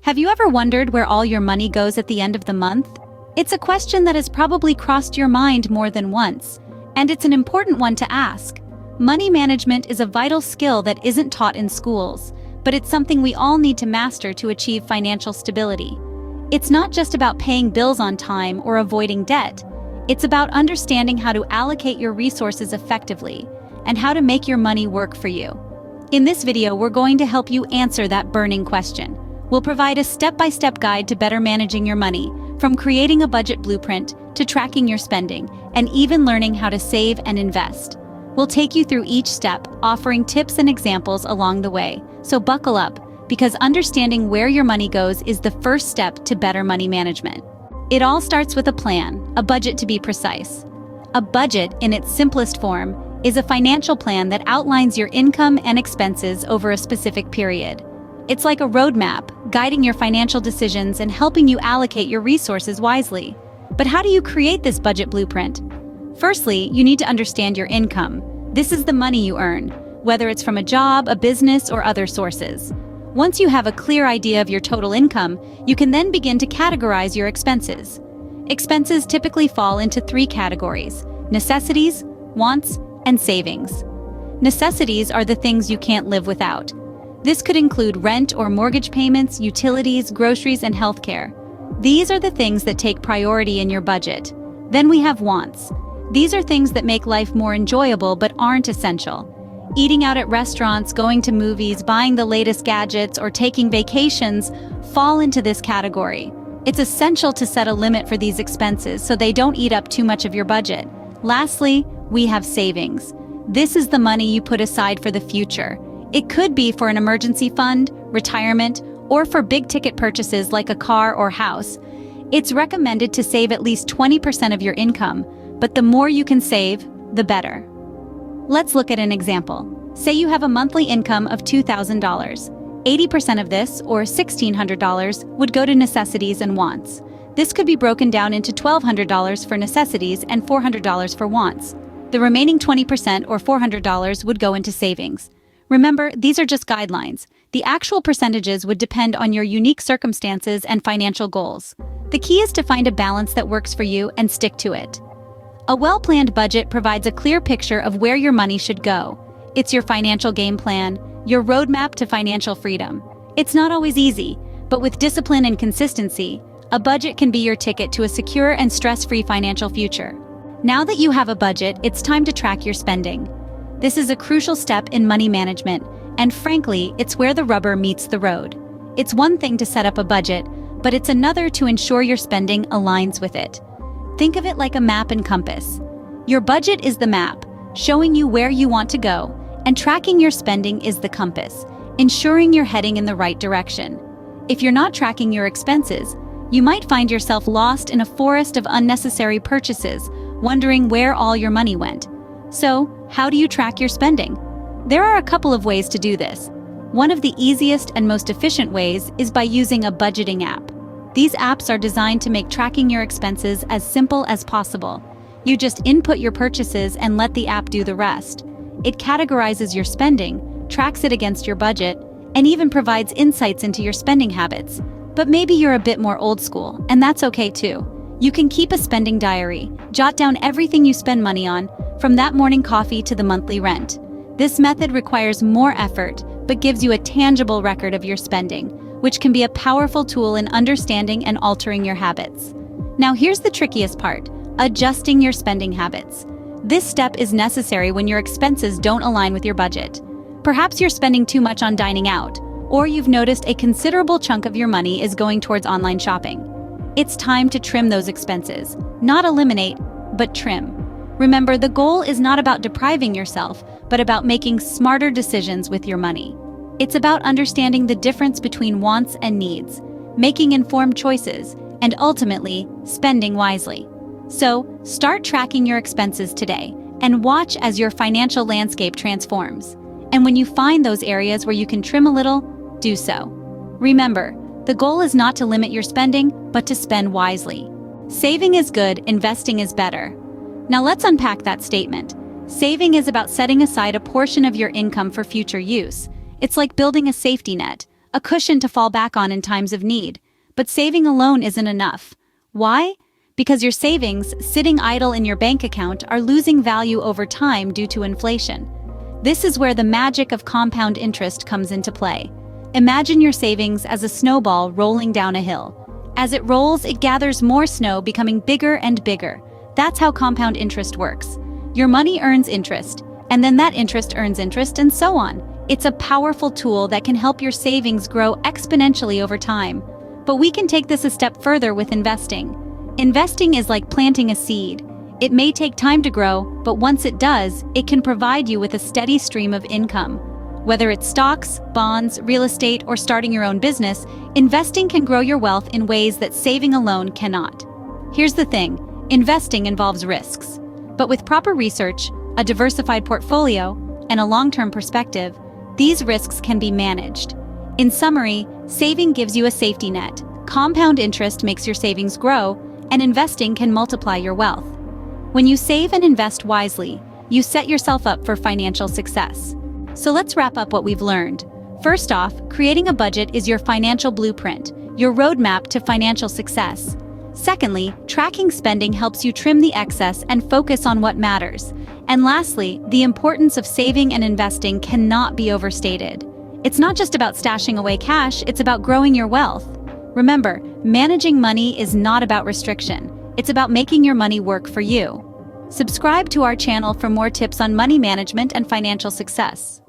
Have you ever wondered where all your money goes at the end of the month? It's a question that has probably crossed your mind more than once, and it's an important one to ask. Money management is a vital skill that isn't taught in schools, but it's something we all need to master to achieve financial stability. It's not just about paying bills on time or avoiding debt. It's about understanding how to allocate your resources effectively and how to make your money work for you. In this video, we're going to help you answer that burning question. We'll provide a step-by-step guide to better managing your money, from creating a budget blueprint to tracking your spending, and even learning how to save and invest. We'll take you through each step, offering tips and examples along the way. So buckle up, because understanding where your money goes is the first step to better money management. It all starts with a plan, a budget to be precise. A budget, in its simplest form, is a financial plan that outlines your income and expenses over a specific period. It's like a roadmap, guiding your financial decisions and helping you allocate your resources wisely. But how do you create this budget blueprint? Firstly, you need to understand your income. This is the money you earn, whether it's from a job, a business, or other sources. Once you have a clear idea of your total income, you can then begin to categorize your expenses. Expenses typically fall into three categories: necessities, wants, and savings. Necessities are the things you can't live without. This could include rent or mortgage payments, utilities, groceries, and healthcare. These are the things that take priority in your budget. Then we have wants. These are things that make life more enjoyable but aren't essential. Eating out at restaurants, going to movies, buying the latest gadgets, or taking vacations fall into this category. It's essential to set a limit for these expenses so they don't eat up too much of your budget. Lastly, we have savings. This is the money you put aside for the future. It could be for an emergency fund, retirement, or for big-ticket purchases like a car or house. It's recommended to save at least 20% of your income, but the more you can save, the better. Let's look at an example. Say you have a monthly income of $2,000. 80% of this, or $1,600, would go to necessities and wants. This could be broken down into $1,200 for necessities and $400 for wants. The remaining 20%, or $400, would go into savings. Remember, these are just guidelines. The actual percentages would depend on your unique circumstances and financial goals. The key is to find a balance that works for you and stick to it. A well-planned budget provides a clear picture of where your money should go. It's your financial game plan, your roadmap to financial freedom. It's not always easy, but with discipline and consistency, a budget can be your ticket to a secure and stress-free financial future. Now that you have a budget, it's time to track your spending. This is a crucial step in money management, and frankly, it's where the rubber meets the road. It's one thing to set up a budget, but it's another to ensure your spending aligns with it. Think of it like a map and compass. Your budget is the map, showing you where you want to go, and tracking your spending is the compass, ensuring you're heading in the right direction. If you're not tracking your expenses, you might find yourself lost in a forest of unnecessary purchases, wondering where all your money went. So, how do you track your spending? There are a couple of ways to do this. One of the easiest and most efficient ways is by using a budgeting app. These apps are designed to make tracking your expenses as simple as possible. You just input your purchases and let the app do the rest. It categorizes your spending, tracks it against your budget, and even provides insights into your spending habits. But maybe you're a bit more old school, and that's okay too. You can keep a spending diary, jot down everything you spend money on, from that morning coffee to the monthly rent. This method requires more effort, but gives you a tangible record of your spending, which can be a powerful tool in understanding and altering your habits. Now here's the trickiest part: adjusting your spending habits. This step is necessary when your expenses don't align with your budget. Perhaps you're spending too much on dining out, or you've noticed a considerable chunk of your money is going towards online shopping. It's time to trim those expenses. Not eliminate, but trim. Remember, the goal is not about depriving yourself, but about making smarter decisions with your money. It's about understanding the difference between wants and needs, making informed choices, and ultimately, spending wisely. So, start tracking your expenses today, and watch as your financial landscape transforms. And when you find those areas where you can trim a little, do so. Remember, the goal is not to limit your spending, but to spend wisely. Saving is good, investing is better. Now let's unpack that statement. Saving is about setting aside a portion of your income for future use. It's like building a safety net, a cushion to fall back on in times of need. But saving alone isn't enough. Why? Because your savings, sitting idle in your bank account, are losing value over time due to inflation. This is where the magic of compound interest comes into play. Imagine your savings as a snowball rolling down a hill. As it rolls, it gathers more snow, becoming bigger and bigger. That's how compound interest works. Your money earns interest, and then that interest earns interest, and so on. It's a powerful tool that can help your savings grow exponentially over time. But we can take this a step further with investing. Investing is like planting a seed. It may take time to grow, but once it does, it can provide you with a steady stream of income. Whether it's stocks, bonds, real estate, or starting your own business, investing can grow your wealth in ways that saving alone cannot. Here's the thing, investing involves risks. But with proper research, a diversified portfolio, and a long-term perspective, these risks can be managed. In summary, saving gives you a safety net, compound interest makes your savings grow, and investing can multiply your wealth. When you save and invest wisely, you set yourself up for financial success. So let's wrap up what we've learned. First off, creating a budget is your financial blueprint, your roadmap to financial success. Secondly, tracking spending helps you trim the excess and focus on what matters. And lastly, the importance of saving and investing cannot be overstated. It's not just about stashing away cash, it's about growing your wealth. Remember, managing money is not about restriction. It's about making your money work for you. Subscribe to our channel for more tips on money management and financial success.